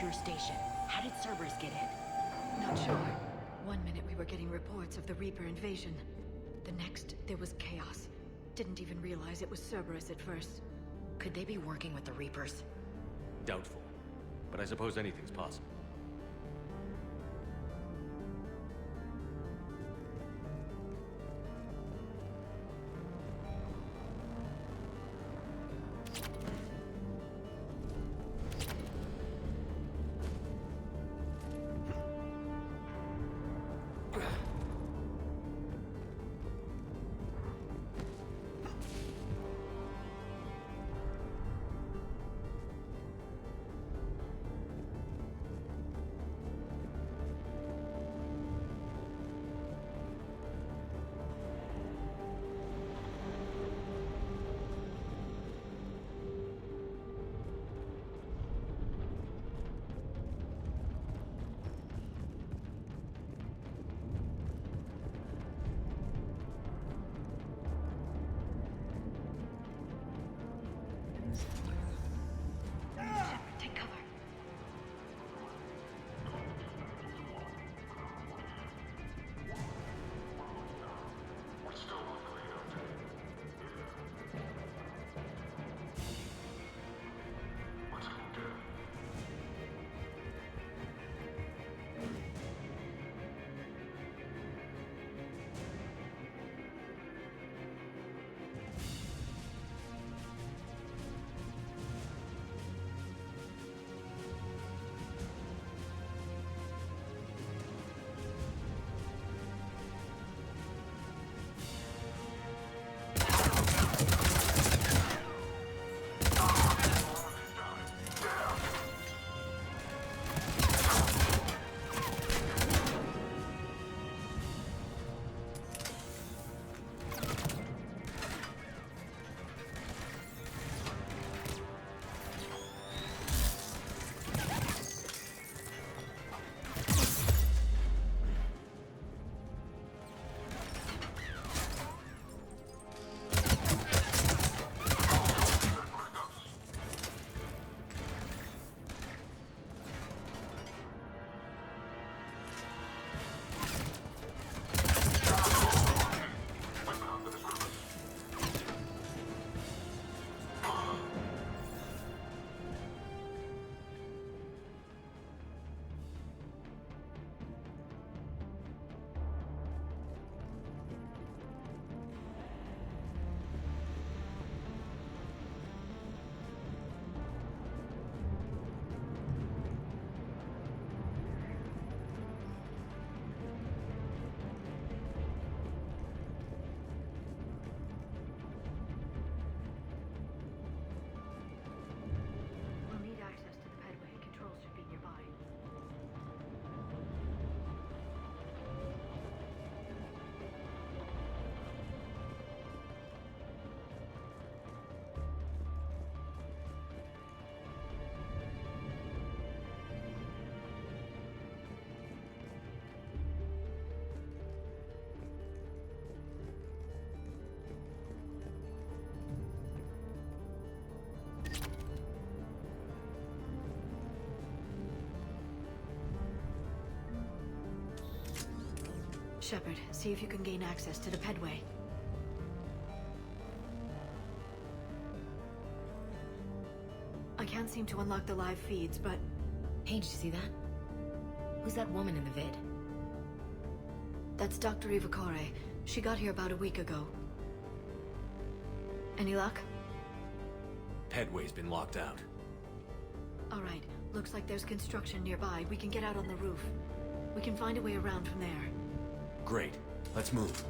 to your station. How did Cerberus get in? Not sure. One minute we were getting reports of the Reaper invasion. The next, there was chaos. Didn't even realize it was Cerberus at first. Could they be working with the Reapers? Doubtful. But I suppose anything's possible. Take cover. Shepard, see if you can gain access to the pedway. I can't seem to unlock the live feeds, but... Hey, did you see that? Who's that woman in the vid? That's Dr. Ivakore. She got here about a week ago. Any luck? Pedway's been locked out. All right. Looks like there's construction nearby. We can get out on the roof. We can find a way around from there. Great. Let's move.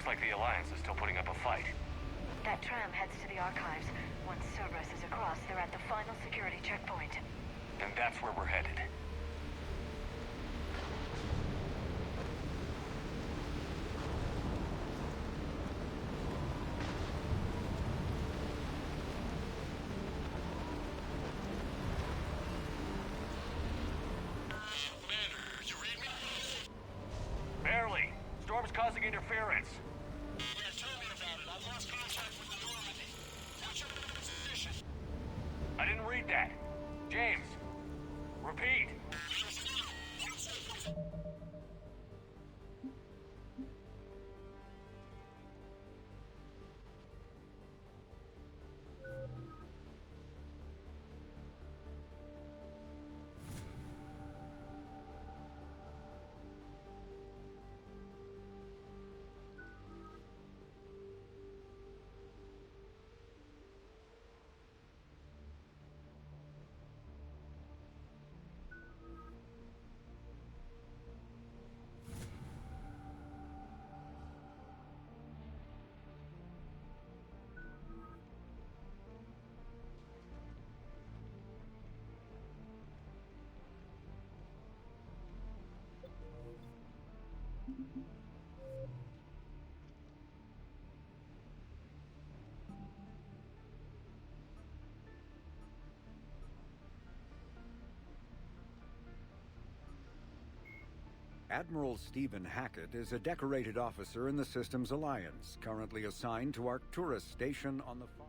Looks like the Alliance is still putting up a fight. That tram heads to the archives. Once Cerberus is across, they're at the final security checkpoint. Then that's where we're headed. Barely. Storm's causing interference. Yeah, tell me about it. I've lost contact with the Normandy. What's your position? I didn't read that. James, repeat. Admiral Stephen Hackett is a decorated officer in the Systems Alliance, currently assigned to Arcturus Station on the farm.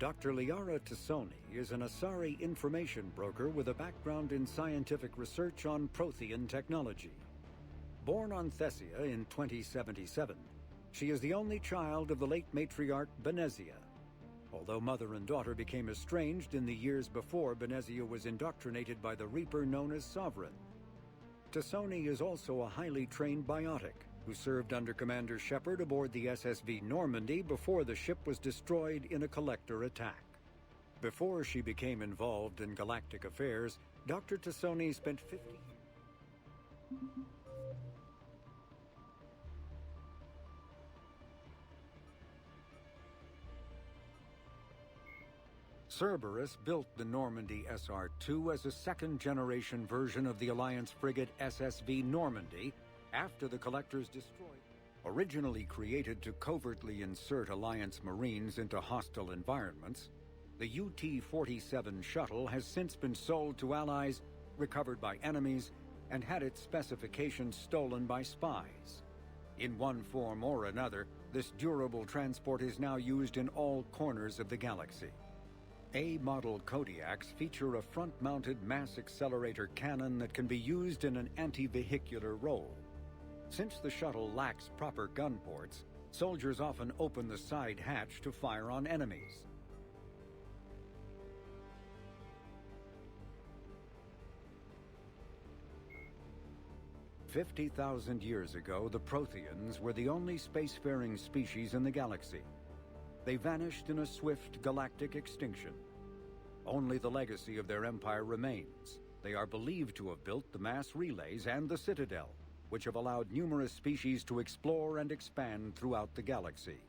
Dr. Liara Tassoni is an Asari information broker with a background in scientific research on Prothean technology. Born on Thessia in 2077, she is the only child of the late matriarch Benezia. Although mother and daughter became estranged in the years before Benezia was indoctrinated by the Reaper known as Sovereign. Tassoni is also a highly trained biotic who served under Commander Shepard aboard the SSV Normandy before the ship was destroyed in a collector attack. Before she became involved in galactic affairs, Dr. Tassoni spent 50 years. Cerberus built the Normandy SR-2 as a second-generation version of the Alliance frigate SSV Normandy after the Collectors destroyed. Originally created to covertly insert Alliance Marines into hostile environments, the UT-47 shuttle has since been sold to allies, recovered by enemies, and had its specifications stolen by spies. In one form or another, this durable transport is now used in all corners of the galaxy. A-model Kodiaks feature a front-mounted mass accelerator cannon that can be used in an anti-vehicular role. Since the shuttle lacks proper gun ports, soldiers often open the side hatch to fire on enemies. "50,000 years ago, the Protheans were the only spacefaring species in the galaxy. They vanished in a swift galactic extinction. Only the legacy of their empire remains. They are believed to have built the mass relays and the Citadel, which have allowed numerous species to explore and expand throughout the galaxy.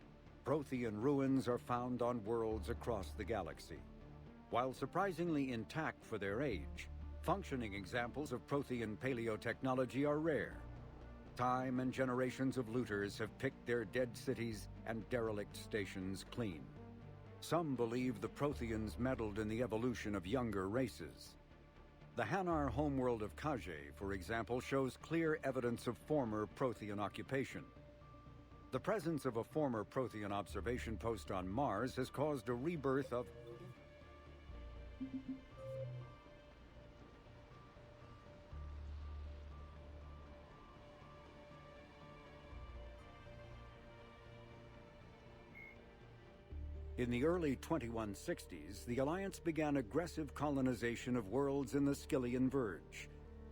Prothean ruins are found on worlds across the galaxy. While surprisingly intact for their age, functioning examples of Prothean paleotechnology are rare. Time and generations of looters have picked their dead cities and derelict stations clean. Some believe the Protheans meddled in the evolution of younger races. The Hanar homeworld of Kage, for example, shows clear evidence of former Prothean occupation. The presence of a former Prothean observation post on Mars has caused a rebirth of... In the early 2160s, the Alliance began aggressive colonization of worlds in the Skyllian Verge,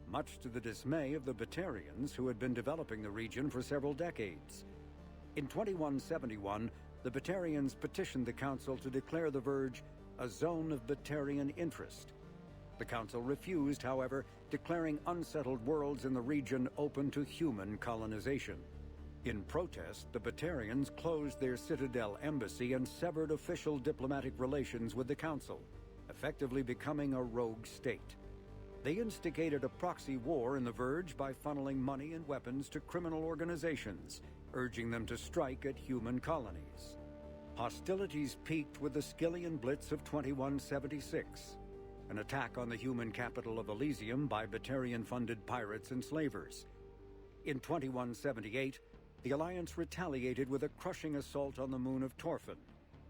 much to the dismay of the Batarians who had been developing the region for several decades. In 2171, the Batarians petitioned the Council to declare the Verge a zone of Batarian interest. The Council refused, however, declaring unsettled worlds in the region open to human colonization. In protest, the Batarians closed their Citadel embassy and severed official diplomatic relations with the Council, effectively becoming a rogue state. They instigated a proxy war in the Verge by funneling money and weapons to criminal organizations, urging them to strike at human colonies. Hostilities peaked with the Skillian Blitz of 2176, an attack on the human capital of Elysium by Batarian-funded pirates and slavers. In 2178, the Alliance retaliated with a crushing assault on the moon of Torfan,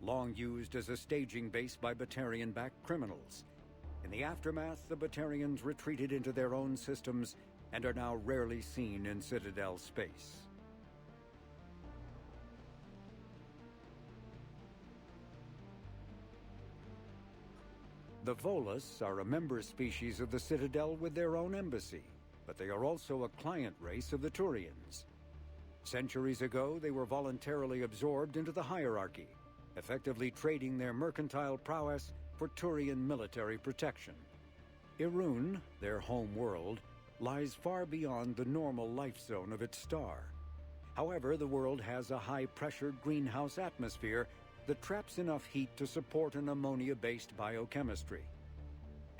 long used as a staging base by Batarian-backed criminals. In the aftermath, the Batarians retreated into their own systems and are now rarely seen in Citadel space. The Volus are a member species of the Citadel with their own embassy, but they are also a client race of the Turians. Centuries ago, they were voluntarily absorbed into the hierarchy, effectively trading their mercantile prowess for Turian military protection. Irun, their home world, lies far beyond the normal life zone of its star. However, the world has a high-pressure greenhouse atmosphere that traps enough heat to support an ammonia-based biochemistry.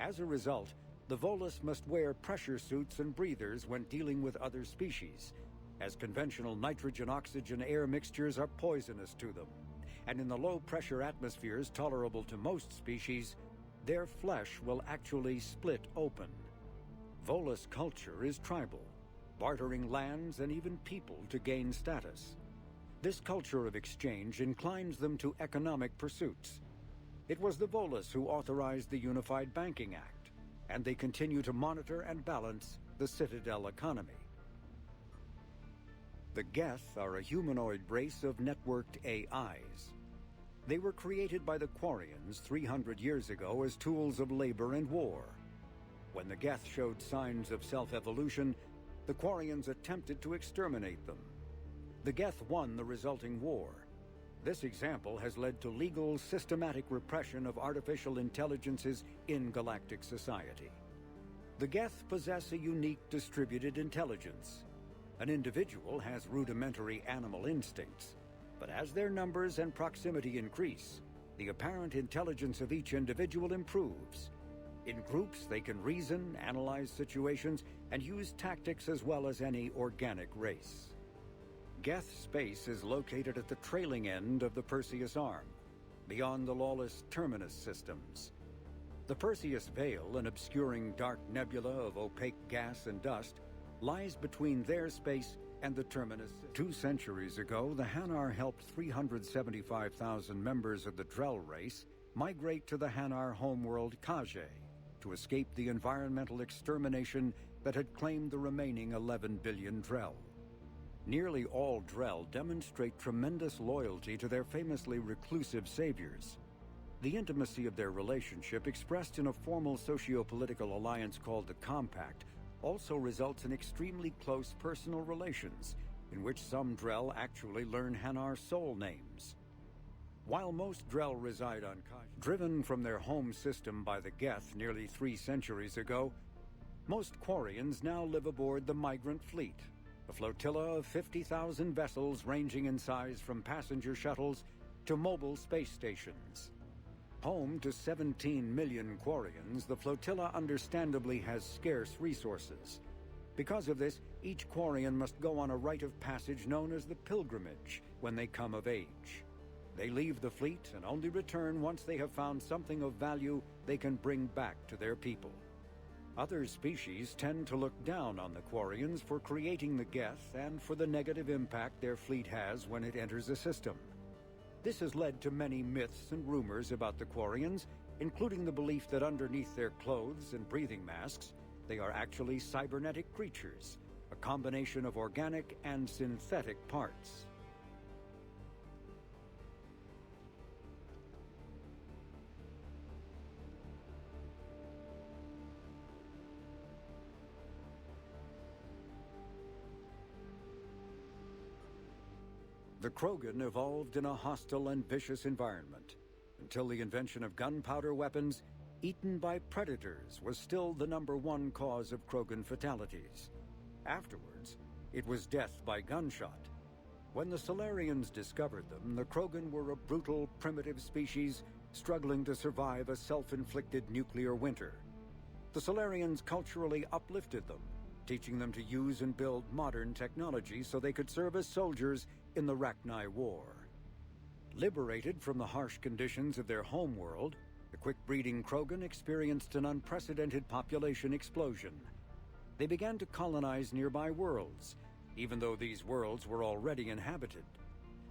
As a result, the Volus must wear pressure suits and breathers when dealing with other species, as conventional nitrogen-oxygen air mixtures are poisonous to them, and in the low-pressure atmospheres tolerable to most species, their flesh will actually split open. Volus culture is tribal, bartering lands and even people to gain status. This culture of exchange inclines them to economic pursuits. It was the Volus who authorized the Unified Banking Act, and they continue to monitor and balance the Citadel economy. The Geth are a humanoid race of networked AIs. They were created by the Quarians 300 years ago as tools of labor and war. When the Geth showed signs of self-evolution, the Quarians attempted to exterminate them. The Geth won the resulting war. This example has led to legal, systematic repression of artificial intelligences in galactic society. The Geth possess a unique distributed intelligence. An individual has rudimentary animal instincts, but as their numbers and proximity increase, the apparent intelligence of each individual improves. In groups, they can reason, analyze situations, and use tactics as well as any organic race. Geth space is located at the trailing end of the Perseus Arm, beyond the lawless Terminus systems. The Perseus Veil, an obscuring dark nebula of opaque gas and dust, lies between their space and the Terminus. 2 centuries ago, the Hanar helped 375,000 members of the Drell race migrate to the Hanar homeworld Kage to escape the environmental extermination that had claimed the remaining 11 billion Drell. Nearly all Drell demonstrate tremendous loyalty to their famously reclusive saviors. The intimacy of their relationship, expressed in a formal socio-political alliance called the Compact, also results in extremely close personal relations, in which some Drell actually learn Hanar soul names. While most Drell reside on Kage, driven from their home system by the Geth nearly 3 centuries ago, most Quarians now live aboard the Migrant Fleet, a flotilla of 50,000 vessels ranging in size from passenger shuttles to mobile space stations. Home to 17 million Quarians, the flotilla understandably has scarce resources. Because of this, each Quarian must go on a rite of passage known as the Pilgrimage when they come of age. They leave the fleet and only return once they have found something of value they can bring back to their people. Other species tend to look down on the Quarians for creating the Geth and for the negative impact their fleet has when it enters a system. This has led to many myths and rumors about the Quarians, including the belief that underneath their clothes and breathing masks, they are actually cybernetic creatures, a combination of organic and synthetic parts. The Krogan evolved in a hostile and vicious environment. Until the invention of gunpowder weapons, eaten by predators was still the #1 cause of Krogan fatalities. Afterwards, it was death by gunshot. When the Solarians discovered them, the Krogan were a brutal, primitive species struggling to survive a self-inflicted nuclear winter. The Solarians culturally uplifted them, teaching them to use and build modern technology so they could serve as soldiers in the Rachni War. Liberated from the harsh conditions of their homeworld, the quick-breeding Krogan experienced an unprecedented population explosion. They began to colonize nearby worlds, even though these worlds were already inhabited.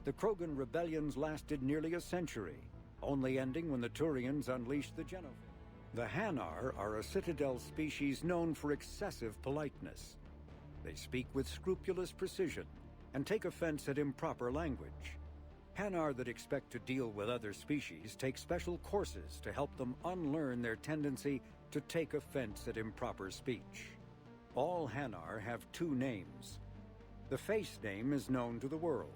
The Krogan rebellions lasted nearly a century, only ending when the Turians unleashed the Genophage. The Hanar are a citadel species known for excessive politeness. They speak with scrupulous precision and take offense at improper language. Hanar that expect to deal with other species take special courses to help them unlearn their tendency to take offense at improper speech. All Hanar have two names. The face name is known to the world.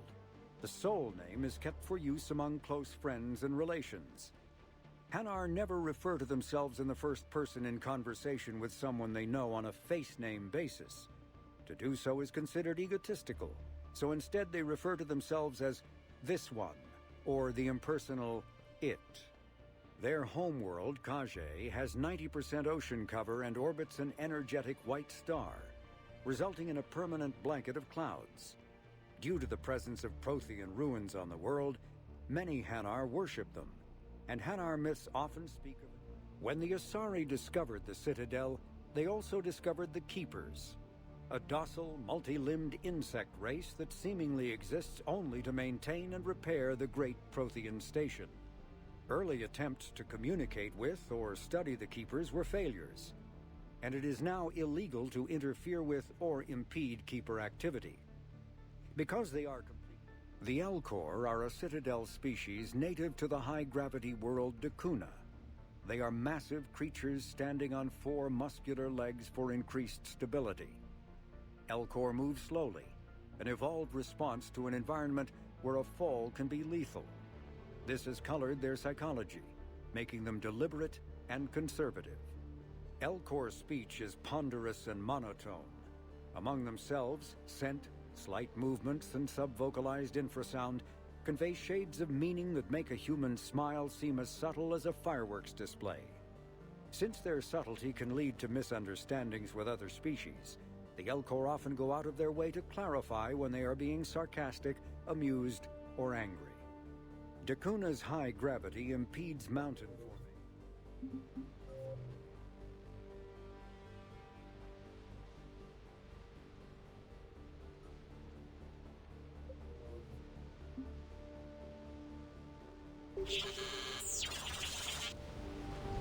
The soul name is kept for use among close friends and relations. Hanar never refer to themselves in the first person in conversation with someone they know on a face name basis. To do so is considered egotistical, so instead they refer to themselves as this one, or the impersonal it. Their homeworld, Kage, has 90% ocean cover and orbits an energetic white star, resulting in a permanent blanket of clouds. Due to the presence of Prothean ruins on the world, many Hanar worship them, and Hanar myths often speak of it. When the Asari discovered the Citadel, they also discovered the Keepers, a docile, multi-limbed insect race that seemingly exists only to maintain and repair the great Prothean station. Early attempts to communicate with or study the Keepers were failures, and it is now illegal to interfere with or impede Keeper activity. Because they are complete, the Elcor are a citadel species native to the high-gravity world Dakuna. They are massive creatures standing on 4 muscular legs for increased stability. Elcor move slowly, an evolved response to an environment where a fall can be lethal. This has colored their psychology, making them deliberate and conservative. Elcor speech is ponderous and monotone. Among themselves, scent, slight movements, and sub-vocalized infrasound convey shades of meaning that make a human smile seem as subtle as a fireworks display. Since their subtlety can lead to misunderstandings with other species, the Elcor often go out of their way to clarify when they are being sarcastic, amused, or angry. Dakuna's high gravity impedes mountain formation.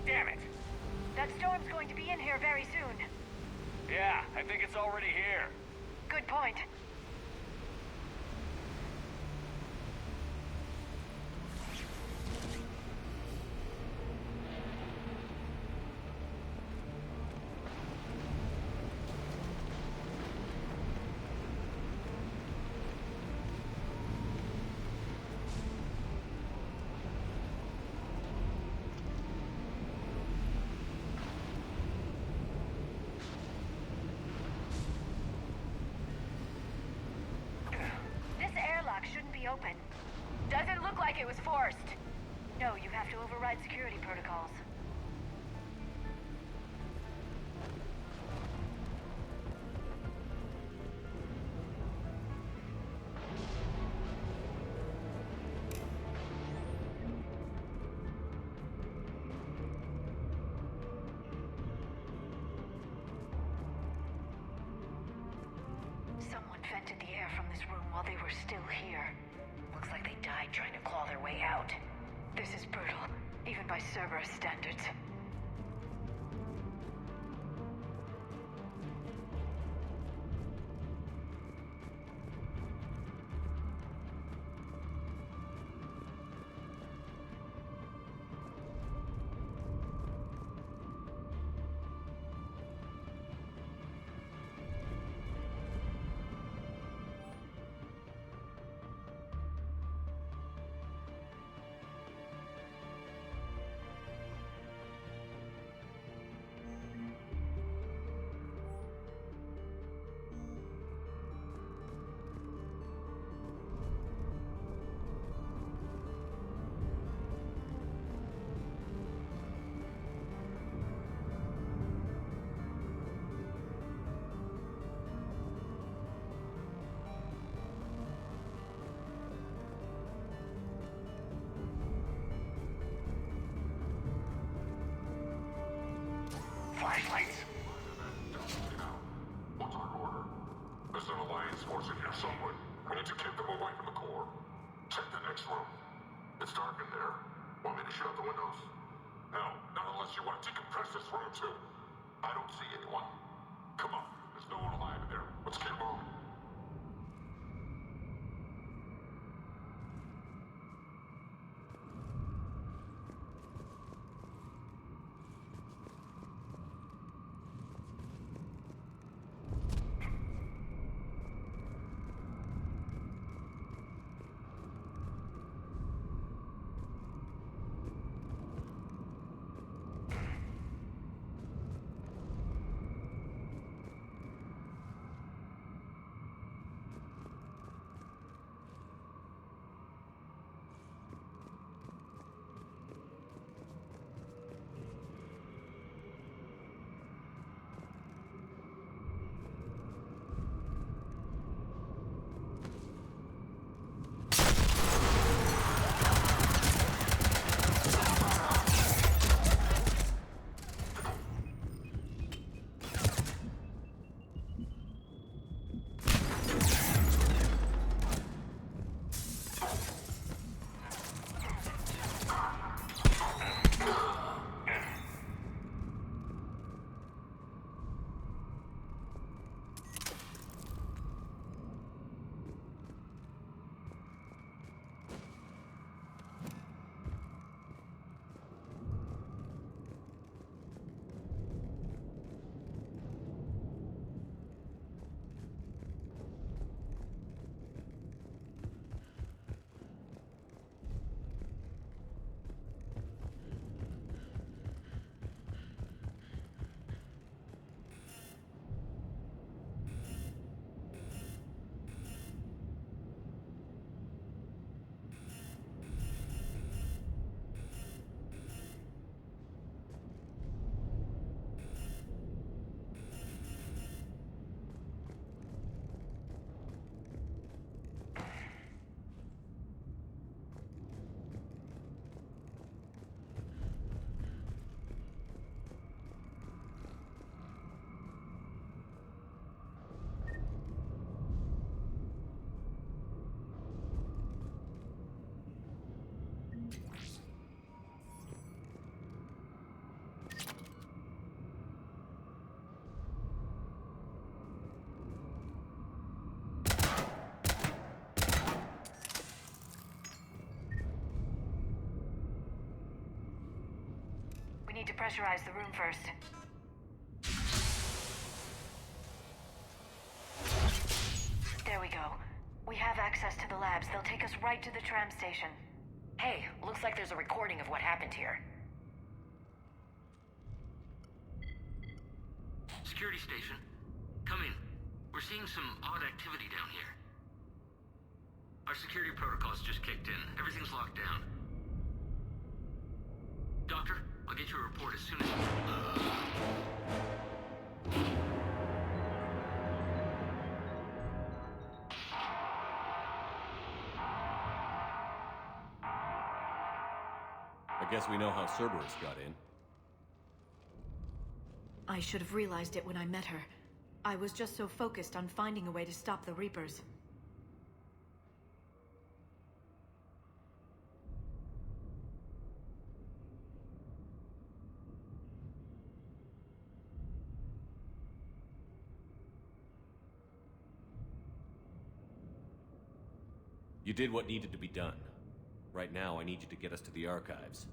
Damn it! That storm's going to be in here very soon. Yeah, I think it's already here. Good point. Shouldn't be open. Doesn't look like it was forced. No, you have to override security protocols. Someone vented the air from this room while they were still here. Looks like they died trying to claw their way out. This is brutal, even by Cerberus standards. flashlights. What's our order? There's an Alliance force in here somewhere. We need to keep them away from the core. Check the next room. It's dark in there. Want me to shut the windows? No, not unless you want to decompress this room too. I don't see anyone. Come on, there's no one alive in there. Let's keep moving. Need to pressurize the room first. There we go. We have access to the labs. They'll take us right to the tram station. Hey, looks like there's a recording of what happened here. Security station. Come in. We're seeing some odd activity down here. Our security protocols just kicked in. Everything's locked down. Doctor, I'll get you a report as soon as... I guess we know how Cerberus got in. I should have realized it when I met her. I was just so focused on finding a way to stop the Reapers. You did what needed to be done. Right now, I need you to get us to the archives.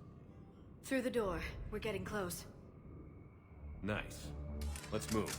Through the door. We're getting close. Nice. Let's move.